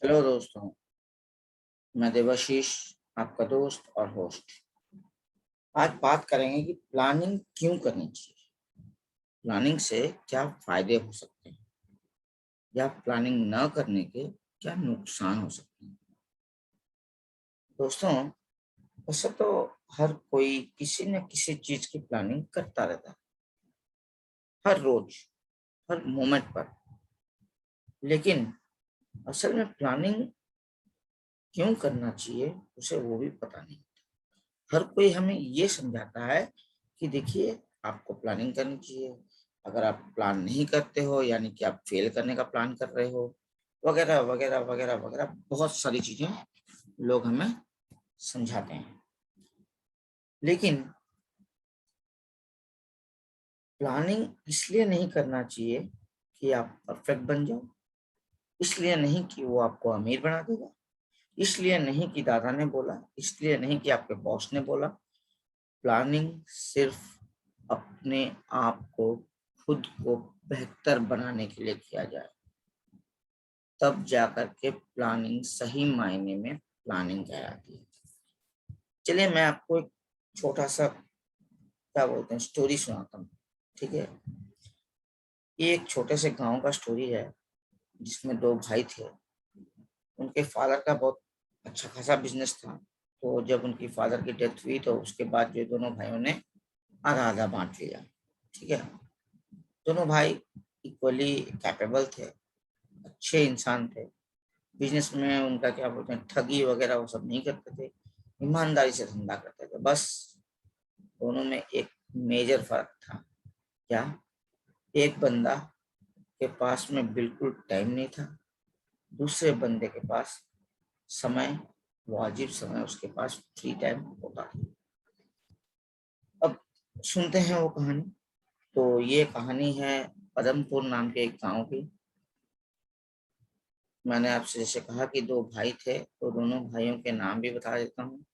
Hello दोस्तों, मैं देवाशीष, आपका दोस्त और होस्ट। आज बात करेंगे कि प्लानिंग क्यों करनी चाहिए, प्लानिंग से क्या फायदे हो सकते हैं या प्लानिंग न करने के क्या नुकसान हो सकते हैं। दोस्तों, वैसे तो हर कोई किसी न किसी चीज की प्लानिंग करता रहता है, हर रोज, हर मोमेंट पर। लेकिन असल में प्लानिंग क्यों करना चाहिए उसे वो भी पता नहीं। हर कोई हमें ये समझाता है कि देखिए, आपको प्लानिंग करनी चाहिए। अगर आप प्लान नहीं करते हो यानी कि आप फेल करने का प्लान कर रहे हो, वगैरह वगैरह वगैरह वगैरह बहुत सारी चीजें लोग हमें समझाते हैं। लेकिन प्लानिंग इसलिए नहीं करना चाहिए कि आप परफेक्ट बन जाओ, इसलिए नहीं कि वो आपको अमीर बना देगा, इसलिए नहीं कि दादा ने बोला, इसलिए नहीं कि आपके बॉस ने बोला। प्लानिंग सिर्फ अपने आप को, खुद को बेहतर बनाने के लिए किया जाए, तब जाकर के प्लानिंग सही मायने में प्लानिंग कहलाती है। चलिए मैं आपको एक छोटा सा, क्या बोलते हैं, स्टोरी सुनाता हूँ। ठीक है, ये एक छोटे से गांव का स्टोरी है जिसमें दो भाई थे। उनके फादर का बहुत अच्छा खासा बिजनेस था। तो जब उनकी फादर की डेथ हुई तो उसके बाद जो दोनों भाइयों ने आधा आधा बांट लिया। ठीक है, दोनों भाई इक्वली कैपेबल थे, अच्छे इंसान थे। बिजनेस में उनका, क्या बोलते हैं, ठगी वगैरह वो सब नहीं करते थे, ईमानदारी से धंधा करते थे। बस दोनों में एक मेजर फर्क था। क्या? एक बंदा के पास में बिल्कुल टाइम नहीं था, दूसरे बंदे के पास समय, वाजिब समय उसके पास फ्री टाइम होता था। अब सुनते हैं वो कहानी। तो ये कहानी है पदमपुर नाम के एक गांव की। मैंने आपसे जैसे कहा कि दो भाई थे, तो दोनों भाइयों के नाम भी बता देता हूँ।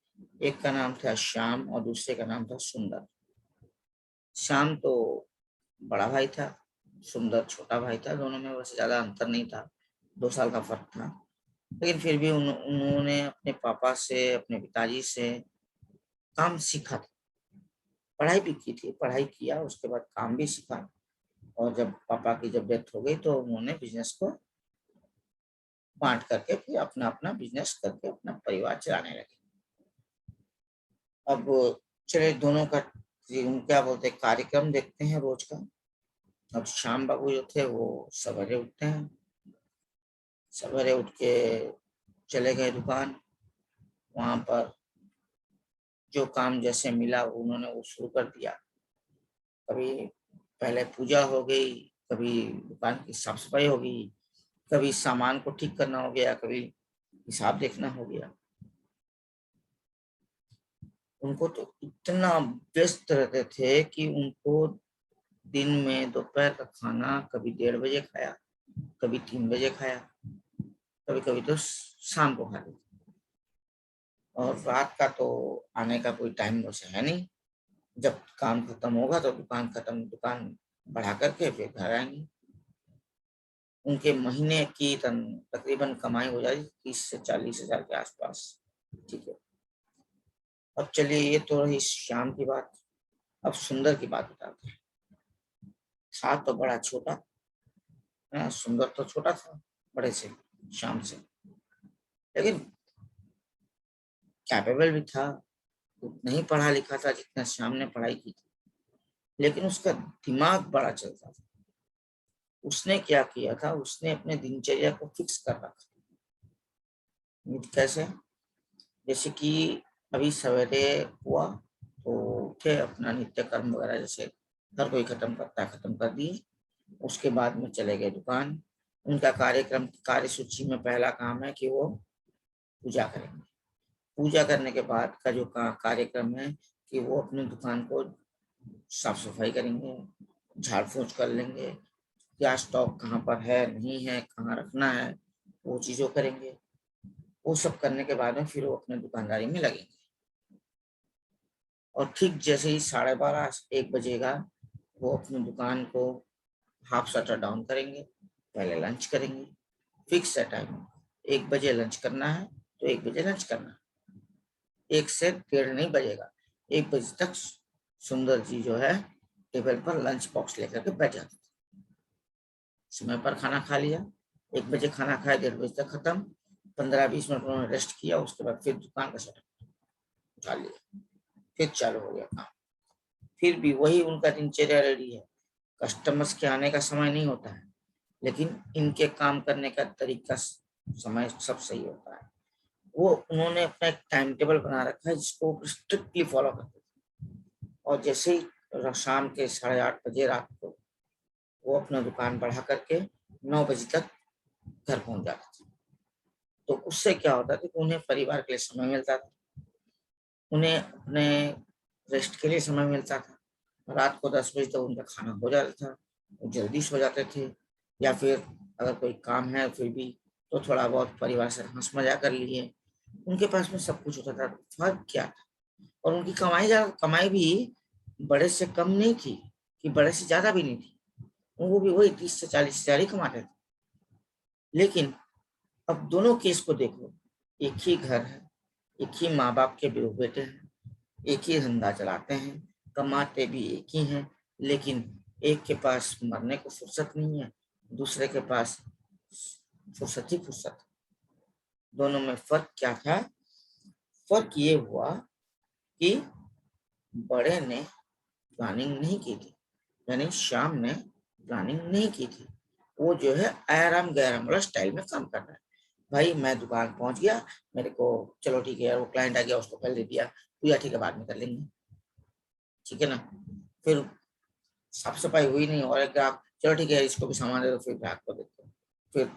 एक का नाम था श्याम और दूसरे का नाम था सुंदर। श्याम तो बड़ा भाई था, सुंदर छोटा भाई था। दोनों में वैसे ज्यादा अंतर नहीं था, 2 साल का फर्क था। लेकिन फिर भी उन्होंने अपने पापा से, अपने पिताजी से काम सीखा था। पढ़ाई भी की थी, पढ़ाई किया, उसके बाद काम भी सीखा। और जब पापा की जब डेथ हो गई तो उन्होंने बिजनेस को बांट करके फिर अपना अपना बिजनेस करके अपना परिवार चलाने लगे। अब चले दोनों का, क्या बोलते हैं, कार्यक्रम देखते हैं रोज का। अब श्याम बाबू जो थे वो सवेरे उठते हैं, सवेरे उठ के चले गए दुकान। वहां पर जो काम जैसे मिला उन्होंने वो शुरू कर दिया। कभी पहले पूजा हो गई, कभी दुकान की साफ सफाई हो गई, कभी सामान को ठीक करना हो गया, कभी हिसाब देखना हो गया। उनको तो इतना व्यस्त रहते थे कि उनको दिन में दोपहर का खाना कभी 1:30 बजे खाया, कभी 3 बजे खाया, कभी कभी तो शाम को खा लेते। और रात का तो आने का कोई टाइम वैसे है नहीं। जब काम खत्म होगा तो दुकान खत्म, दुकान बढ़ा करके फिर घर आएंगे। उनके महीने की तकरीबन कमाई हो जाएगी 30 से 40 हजार के आसपास। ठीक है, अब चलिए ये तो रही शाम की बात। अब सुंदर की बात बताते हैं। था तो बड़ा छोटा, सुंदर तो छोटा था बड़े से, शाम से, लेकिन कैपेबल भी था। उतना ही पढ़ा लिखा था जितना श्याम ने पढ़ाई की थी, लेकिन उसका दिमाग बड़ा चलता था। उसने क्या किया था, उसने अपने दिनचर्या को फिक्स कर रखा। कैसे? जैसे कि अभी सवेरे हुआ तो उठे, अपना नित्य कर्म वगैरह जैसे हर कोई खत्म करता है खत्म कर दिए। उसके बाद में चले गए दुकान। उनका कार्यक्रम, कार्य सूची में पहला काम है कि वो पूजा करेंगे। पूजा करने के बाद का जो कार्यक्रम है कि वो अपनी दुकान को साफ सफाई करेंगे, झाड़ फूंक कर लेंगे, क्या स्टॉक कहाँ पर है नहीं है, कहाँ रखना है, वो चीजों करेंगे। वो सब करने के बाद में फिर वो अपने दुकानदारी में लगेंगे। और ठीक जैसे ही 12:30 1 बजेगा, वो अपनी दुकान को हाफ शटर डाउन करेंगे, पहले लंच करेंगे, फिक्स है टाइम। 1 बजे लंच करना है तो 1 बजे लंच करना है, 1 से 1:30 नहीं बजेगा। 1 बजे तक सुंदर जी जो है टेबल पर लंच बॉक्स लेकर के बैठ जाते थे, समय पर खाना खा लिया, 1 बजे खाना खाया, 1:30 बजे तक खत्म, 15-20 मिनट उन्होंने रेस्ट किया, उसके बाद फिर दुकान का शटर उठा लिया, फिर चालू हो गया काम। फिर भी वही उनका दिनचर्या रेडी है, कस्टमर्स के आने का समय नहीं होता है, लेकिन इनके काम करने का तरीका समय सब सही होता है। वो उन्होंने अपना एक टाइम टेबल बना रखा है जिसको स्ट्रिक्टली फॉलो करते थे, और जैसे ही शाम के 8:30 बजे रात को वो अपना दुकान बढ़ा करके 9 बजे तक घर पहुंच जाते थे। तो उससे क्या होता था कि उन्हें परिवार के लिए समय मिलता था, उन्हें अपने रेस्ट के लिए समय मिलता था। रात को 10 बजे तक उनका खाना हो जाता था, वो जल्दी सो जाते थे, या फिर अगर कोई काम है फिर भी तो थोड़ा बहुत परिवार से हंस मजाक कर लिए। उनके पास में सब कुछ होता था। फर्क क्या था? और उनकी कमाई भी बड़े से कम नहीं थी कि बड़े से ज्यादा भी नहीं थी, वो भी वही 30 से 40 हजार ही कमाते थे। लेकिन अब दोनों केस को देखो, एक ही घर है, एक ही माँ बाप के दो बेटे हैं, एक ही धंधा चलाते हैं, कमाते भी एक ही हैं, लेकिन एक के पास मरने को फुर्सत नहीं है, दूसरे के पास फुर्सत ही फुर्सत। दोनों में फर्क क्या था? फर्क ये हुआ कि बड़े ने प्लानिंग नहीं की थी, यानी श्याम ने प्लानिंग नहीं की थी। वो जो है आराम गैराम वाला स्टाइल में काम कर रहा है। भाई मैं दुकान पहुंच गया, मेरे को चलो ठीक है यार, वो क्लाइंट आ गया, उसको पहले दे दिया, तो या ठीक है बाद में कर लेंगे, ठीक है ना। फिर साफ सफाई हुई नहीं, और एक ग्राहक, चलो ठीक है इसको भी सामान दे दो, फिर ग्राहक को देते हैं, फिर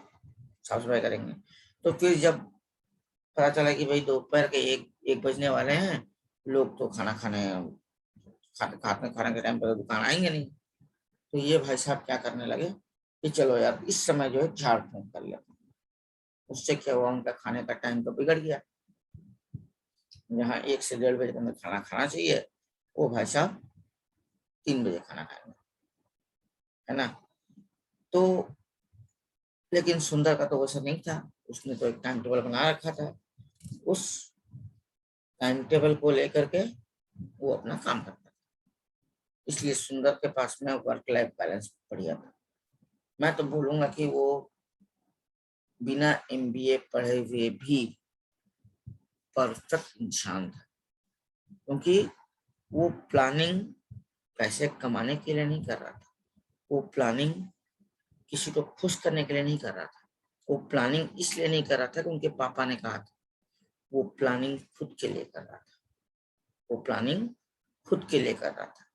साफ सफाई करेंगे। तो फिर जब पता चला कि भाई दोपहर के 1 बजने वाले हैं, लोग तो खाने के टाइम पर तो दुकान आएंगे नहीं, तो ये भाई साहब क्या करने लगे कि चलो यार इस समय जो है झाड़ फूंक कर लेते हैं। उससे क्या हुआ, उनका खाने का टाइम तो बिगड़ गया। जहाँ 1 से 1:30 बजे तक खाना खाना चाहिए, वो भाई साहब 3 बजे खाना खाएंगे, है ना। तो लेकिन सुंदर का तो वैसा नहीं था, उसने तो एक टाइम टेबल बना रखा था, उस टाइम टेबल को लेकर के वो अपना काम करता था। इसलिए सुंदर के पास में वर्क लाइफ बैलेंस बढ़िया था। मैं तो बोलूंगा कि वो बिना MBA पढ़े हुए भी परफेक्ट इंसान था, क्योंकि वो प्लानिंग पैसे कमाने के लिए नहीं कर रहा था, वो प्लानिंग किसी को खुश करने के लिए नहीं कर रहा था, वो प्लानिंग इसलिए नहीं कर रहा था कि उनके पापा ने कहा था, वो प्लानिंग खुद के लिए कर रहा था, वो प्लानिंग खुद के लिए कर रहा था,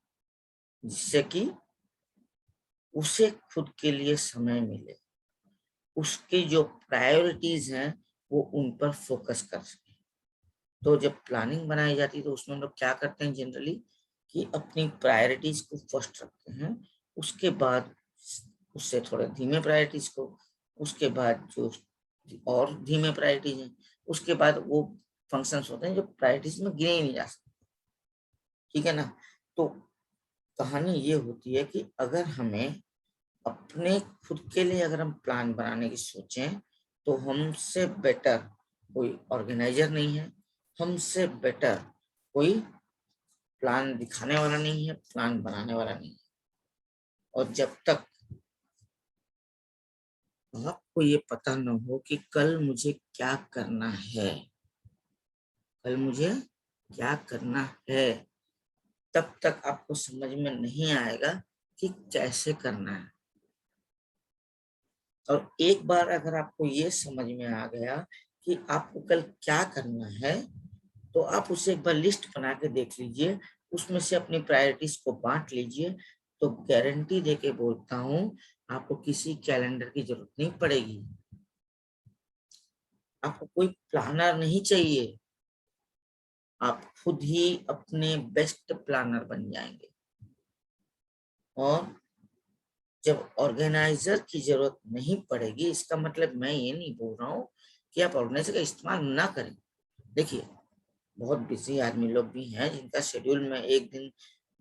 जिससे कि उसे खुद के लिए समय मिले, उसकी जो प्रायोरिटीज हैं वो उन पर फोकस कर सके। तो जब प्लानिंग बनाई जाती है तो उसमें हम लोग क्या करते हैं जनरली कि अपनी प्रायोरिटीज को फर्स्ट रखते हैं, उसके बाद उससे थोड़े धीमे प्रायोरिटीज को, उसके बाद जो और धीमे प्रायोरिटीज हैं, उसके बाद वो फंक्शंस होते हैं जो प्रायोरिटीज में गिने ही नहीं जा सकते, ठीक है ना। तो कहानी ये होती है कि अगर हमें अपने खुद के लिए अगर हम प्लान बनाने की सोचें, तो हमसे बेटर कोई ऑर्गेनाइजर नहीं है, हमसे बेटर कोई प्लान दिखाने वाला नहीं है, प्लान बनाने वाला नहीं है। और जब तक आपको ये पता न हो कि कल मुझे क्या करना है, कल मुझे क्या करना है, तब तक आपको समझ में नहीं आएगा कि कैसे करना है। और एक बार अगर आपको ये समझ में आ गया कि आपको कल क्या करना है, तो आप उसे एक बार लिस्ट बना के देख लीजिए, उसमें से अपनी प्रायोरिटीज को बांट लीजिए, तो गारंटी देके बोलता हूं आपको किसी कैलेंडर की जरूरत नहीं पड़ेगी, आपको कोई प्लानर नहीं चाहिए, आप खुद ही अपने बेस्ट प्लानर बन जाएंगे। और जब ऑर्गेनाइजर की जरूरत नहीं पड़ेगी, इसका मतलब मैं ये नहीं बोल रहा हूँ कि आप ऑर्गेनाइजर का इस्तेमाल ना करें। देखिए बहुत बिजी आदमी लोग भी हैं जिनका शेड्यूल में एक दिन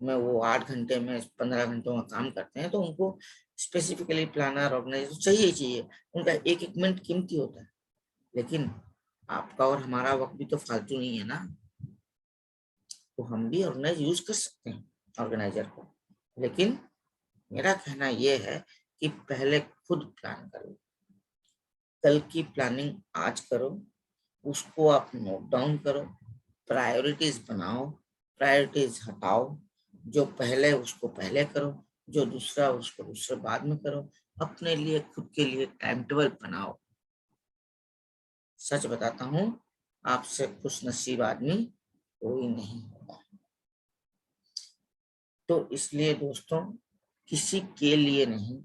में वो 8 घंटे में 15 घंटों का काम करते हैं, तो उनको स्पेसिफिकली प्लानर ऑर्गेनाइजर चाहिए ही चाहिए, उनका एक एक मिनट कीमती होता है। लेकिन आपका और हमारा वक्त भी तो फालतू नहीं है ना, तो हम भी ऑर्गेनाइज यूज कर सकते हैं ऑर्गेनाइजर को। लेकिन मेरा कहना यह है कि पहले खुद प्लान करो, कल की प्लानिंग आज करो, उसको आप नोट डाउन करो, प्रायोरिटीज बनाओ, प्रायोरिटीज हटाओ, जो पहले उसको पहले करो, जो दूसरा उसको दूसरे बाद में करो, अपने लिए खुद के लिए टाइम टेबल बनाओ। सच बताता हूँ, आपसे खुश नसीब आदमी कोई नहीं होगा। तो इसलिए दोस्तों, किसी के लिए नहीं,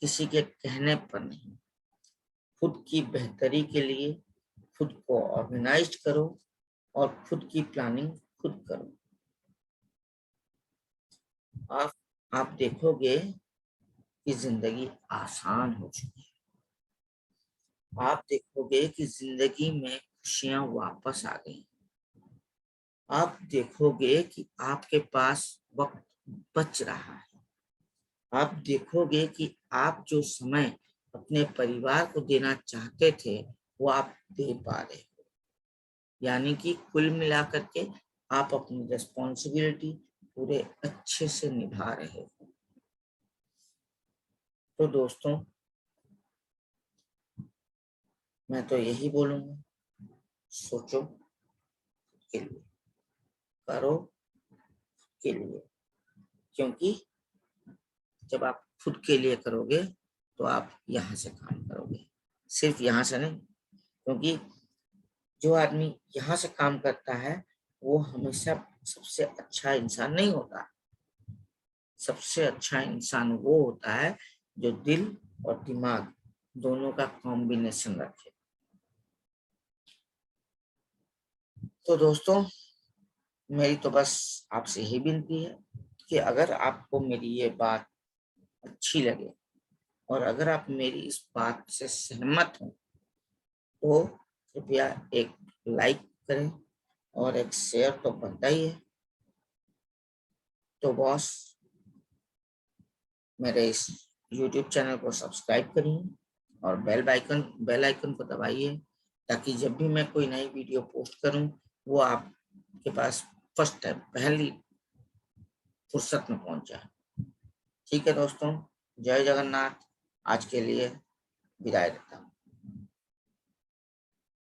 किसी के कहने पर नहीं, खुद की बेहतरी के लिए खुद को ऑर्गेनाइज करो और खुद की प्लानिंग खुद करो। आप आप देखोगे कि जिंदगी आसान हो चुकी है। आप देखोगे कि जिंदगी में खुशियां वापस आ गई। आप देखोगे कि आपके पास वक्त बच रहा है। आप देखोगे कि आप जो समय अपने परिवार को देना चाहते थे वो आप दे पा रहे हो। यानी कि कुल मिलाकर के आप अपनी रिस्पॉन्सिबिलिटी पूरे अच्छे से निभा रहे हो। तो दोस्तों, मैं तो यही बोलूंगा, सोचो के लिए, करो के लिए, क्योंकि जब आप खुद के लिए करोगे तो आप यहाँ से काम करोगे, सिर्फ यहाँ से नहीं। क्योंकि जो आदमी यहाँ से काम करता है वो हमेशा सबसे अच्छा इंसान नहीं होता। सबसे अच्छा इंसान वो होता है जो दिल और दिमाग दोनों का कॉम्बिनेशन रखे। तो दोस्तों, मेरी तो बस आपसे यही विनती है कि अगर आपको मेरी ये बात अच्छी लगे और अगर आप मेरी इस बात से सहमत हो तो कृपया एक लाइक करें और एक शेयर तो बनता ही है। तो बॉस, मेरे इस YouTube चैनल को सब्सक्राइब करिए और बेल आइकन को दबाइए, ताकि जब भी मैं कोई नई वीडियो पोस्ट करूं वो आपके पास फर्स्ट टाइम पहली फुर्सत में पहुंच जाए। ठीक है दोस्तों, जय जगन्नाथ। आज के लिए विदाई देता हूँ।